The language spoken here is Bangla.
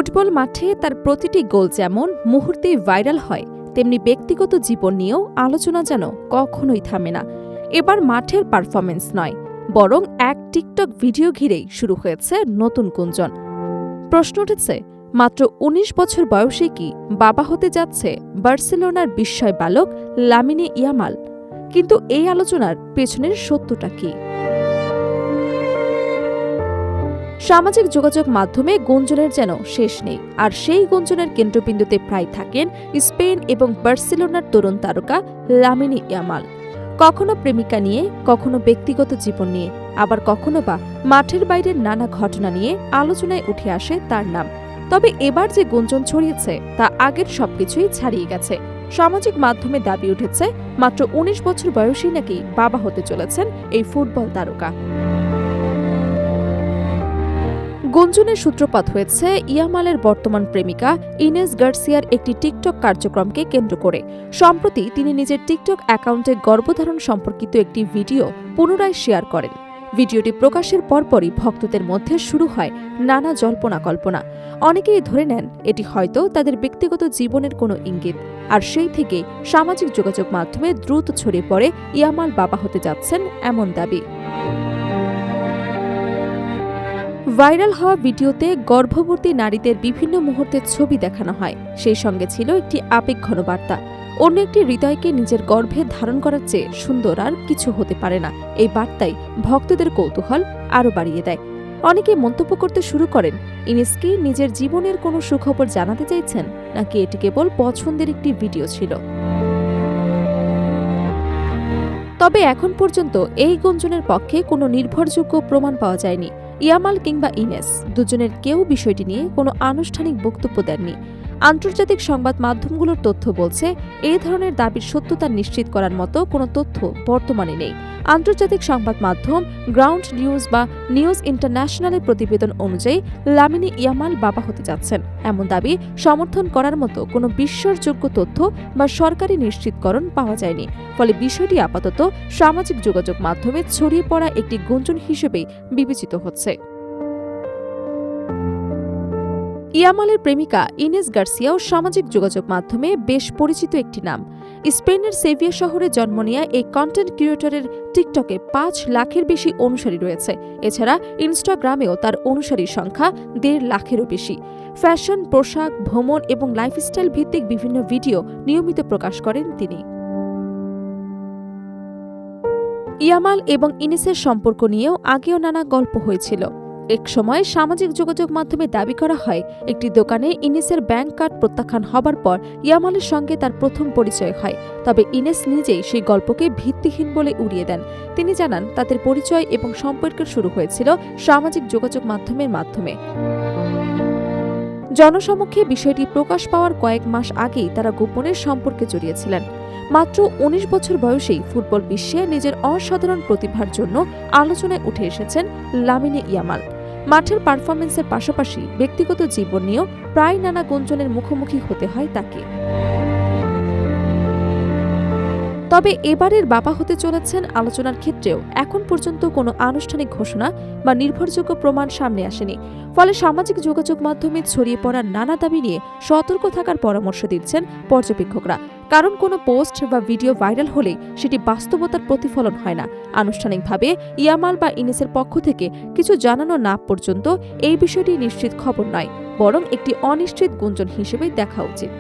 ফুটবল মাঠে তার প্রতিটি গোল যেমন মুহূর্তেই ভাইরাল হয়, তেমনি ব্যক্তিগত জীবন নিয়েও আলোচনা যেন কখনোই থামে না। এবার মাঠের পারফরমেন্স নয়, বরং এক টিকটক ভিডিও ঘিরেই শুরু হয়েছে নতুন গুঞ্জন। প্রশ্ন উঠেছে, মাত্র ১৯ বছর বয়সে কি বাবা হতে যাচ্ছে বার্সেলোনার বিস্ময় বালক লামিনে ইয়ামাল? কিন্তু এই আলোচনার পেছনের সত্যটা কি? সামাজিক যোগাযোগ মাধ্যমে গুঞ্জনের যেন শেষ নেই, আর সেই গুঞ্জনের কেন্দ্রবিন্দুতে প্রায় থাকেন স্পেন এবং বার্সেলোনার তরুণ তারকা লামিনে ইয়ামাল। কখনো প্রেমিকা নিয়ে, কখনো ব্যক্তিগত জীবন নিয়ে, আবার কখনো বা মাঠের বাইরের নানা ঘটনা নিয়ে আলোচনায় উঠে আসে তার নাম। তবে এবার যে গুঞ্জন ছড়িয়েছে তা আগের সবকিছুই ছাড়িয়ে গেছে। সামাজিক মাধ্যমে দাবি উঠেছে মাত্র ১৯ বছর বয়সেই নাকি বাবা হতে চলেছেন এই ফুটবল তারকা। গুঞ্জনের সূত্রপাত হয়েছে ইয়ামালের বর্তমান প্রেমিকা ইনেস গার্সিয়ার একটি টিকটক কার্যক্রমকে কেন্দ্র করে। সম্প্রতি তিনি নিজের টিকটক অ্যাকাউন্টে গর্ভধারণ সম্পর্কিত একটি ভিডিও পুনরায় শেয়ার করেন। ভিডিওটি প্রকাশের পরপরই ভক্তদের মধ্যে শুরু হয় নানা জল্পনা কল্পনা। অনেকেই ধরে নেন এটি হয়তো তাদের ব্যক্তিগত জীবনের কোনো ইঙ্গিত, আর সেই থেকে সামাজিক যোগাযোগ মাধ্যমে দ্রুত ছড়িয়ে পড়ে ইয়ামাল বাবা হতে যাচ্ছেন এমন দাবি। ভাইরাল হওয়া ভিডিওতে গর্ভবতী নারীদের বিভিন্ন মুহূর্তের ছবি দেখানো হয়, সেই সঙ্গে ছিল একটি আবেগঘন বার্তা। অন্য একটি হৃদয়কে নিজের গর্ভে ধারণ করার চেয়ে সুন্দর আর কিছু হতে পারে না। এই বার্তাই ভক্তদের কৌতূহল আরও বাড়িয়ে দেয়। অনেকে মন্তব্য করতে শুরু করেন, ইনেস কি নিজের জীবনের কোনো সুখবর জানাতে চাইছেন, নাকি এটি কেবল পছন্দের একটি ভিডিও ছিল। তবে এখন পর্যন্ত এই গুঞ্জনের পক্ষে কোনো নির্ভরযোগ্য প্রমাণ পাওয়া যায়নি। ইয়ামাল কিংবা ইনেস দুজনের কেউ বিষয়টি নিয়ে কোনো আনুষ্ঠানিক বক্তব্য দেননি। আন্তর্জাতিক সংবাদ মাধ্যমগুলোর তথ্য বলছে, এই ধরনের দাবির সত্যতা নিশ্চিত করার মতো কোনো তথ্য বর্তমানে নেই। আন্তর্জাতিক সংবাদ মাধ্যম গ্রাউন্ড নিউজ বা নিউজ ইন্টারন্যাশনালের প্রতিবেদন অনুযায়ী লামিনে ইয়ামাল বাবা হতে যাচ্ছেন এমন দাবি সমর্থন করার মতো কোনো বিশ্বাসযোগ্য তথ্য বা সরকারি নিশ্চিতকরণ পাওয়া যায়নি। ফলে বিষয়টি আপাতত সামাজিক যোগাযোগ মাধ্যমে ছড়িয়ে পড়া একটি গুঞ্জন হিসেবেই বিবেচিত হচ্ছে। ইয়ামালের প্রেমিকা ইনেস গার্সিয়াও সামাজিক যোগাযোগ মাধ্যমে বেশ পরিচিত একটি নাম। স্পেনের সেভিয়া শহরে জন্ম নেয়া এই কন্টেন্ট ক্রিয়েটরের টিকটকে ৫ লাখের বেশি অনুসারী রয়েছে। এছাড়া ইনস্টাগ্রামেও তার অনুসারীর সংখ্যা ১.৫ লাখেরও বেশি। ফ্যাশন, পোশাক, ভ্রমণ এবং লাইফস্টাইল ভিত্তিক বিভিন্ন ভিডিও নিয়মিত প্রকাশ করেন তিনি। ইয়ামাল এবং ইনেসের সম্পর্ক নিয়েও আগেও নানা গল্প হয়েছিল। এক সময় সামাজিক যোগাযোগ মাধ্যমে দাবি করা হয়, একটি দোকানে ইনেসের ব্যাংক কার্ড প্রত্যাখ্যান হবার পর ইয়ামালের সঙ্গে তার প্রথম পরিচয় হয়। তবে ইনেস নিজেই সেই গল্পকে ভিত্তিহীন বলে উড়িয়ে দেন। তিনি জানান, তাদের পরিচয় এবং সম্পর্কের শুরু হয়েছিল সামাজিক যোগাযোগ মাধ্যমের মাধ্যমে। জনসমক্ষে বিষয়টি প্রকাশ পাওয়ার কয়েক মাস আগেই তারা গোপনের সম্পর্কে জড়িয়েছিলেন। মাত্র ১৯ বছর বয়সেই ফুটবল বিশ্বে নিজের অসাধারণ প্রতিভার জন্য আলোচনায় উঠে এসেছেন লামিনে ইয়ামাল। মাঠের পারফরমেন্সের পাশাপাশি ব্যক্তিগত জীবন নিয়েও প্রায় নানা গুঞ্জনের মুখোমুখি হতে হয় তাকে। তবে এবারের বাবা হতে চলেছেন আলোচনার ক্ষেত্রেও এখন পর্যন্ত কোনো আনুষ্ঠানিক ঘোষণা বা নির্ভরযোগ্য প্রমাণ সামনে আসেনি। ফলে সামাজিক যোগাযোগ মাধ্যমে ছড়িয়ে পড়া নানা দাবি নিয়ে সতর্ক থাকার পরামর্শ দিচ্ছেন পর্যবেক্ষকরা। কারণ কোনো পোস্ট বা ভিডিও ভাইরাল হলেই সেটি বাস্তবতার প্রতিফলন হয় না। আনুষ্ঠানিকভাবে ইয়ামাল বা ইনেসের পক্ষ থেকে কিছু জানানো না পর্যন্ত এই বিষয়টি নিশ্চিত খবর নয়, বরং একটি অনিশ্চিত গুঞ্জন হিসেবে দেখা উচিত।